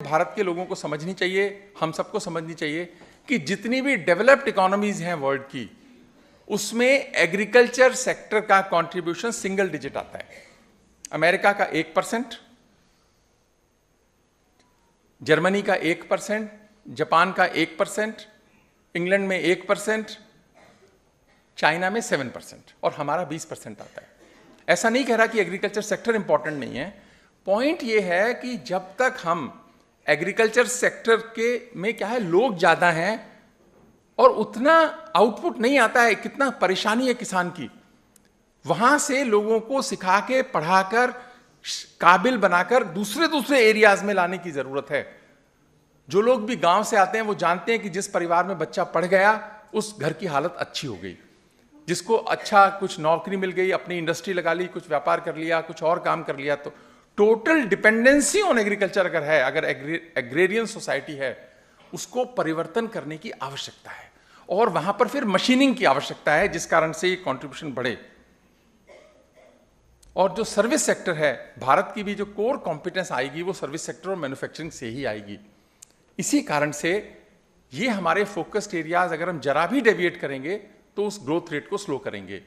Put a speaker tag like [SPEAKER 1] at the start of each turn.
[SPEAKER 1] भारत के लोगों को समझनी चाहिए, हम सबको समझनी चाहिए कि जितनी भी डेवलप्ड इकोनॉमीज हैं वर्ल्ड की, उसमें एग्रीकल्चर सेक्टर का कंट्रीब्यूशन सिंगल डिजिट आता है। अमेरिका का 1%, जर्मनी का 1%, जापान का 1%, इंग्लैंड में 1%, चाइना में 7% और हमारा 20% आता है। ऐसा नहीं कह रहा कि एग्रीकल्चर सेक्टर इंपॉर्टेंट नहीं है, पॉइंट ये है कि जब तक हम एग्रीकल्चर सेक्टर के में क्या है, लोग ज्यादा हैं और उतना आउटपुट नहीं आता है, कितना परेशानी है किसान की, वहां से लोगों को सिखा के पढ़ाकर काबिल बनाकर दूसरे एरियाज में लाने की जरूरत है। जो लोग भी गांव से आते हैं वो जानते हैं कि जिस परिवार में बच्चा पढ़ गया उस घर की हालत अच्छी हो गई, जिसको अच्छा कुछ नौकरी मिल गई, अपनी इंडस्ट्री लगा ली, कुछ व्यापार कर लिया, कुछ और काम कर लिया, तो टोटल डिपेंडेंसी ऑन एग्रीकल्चर अगर है, अगर एग्रेरियन सोसाइटी है, उसको परिवर्तन करने की आवश्यकता है और वहां पर फिर मशीनिंग की आवश्यकता है, जिस कारण से ये कंट्रीब्यूशन बढ़े। और जो सर्विस सेक्टर है, भारत की भी जो कोर कॉम्पिटेंस आएगी वो सर्विस सेक्टर और मैन्युफैक्चरिंग से ही आएगी। इसी कारण से ये हमारे फोकस्ड एरियाज अगर हम जरा भी डेविएट करेंगे तो उस ग्रोथ रेट को स्लो करेंगे।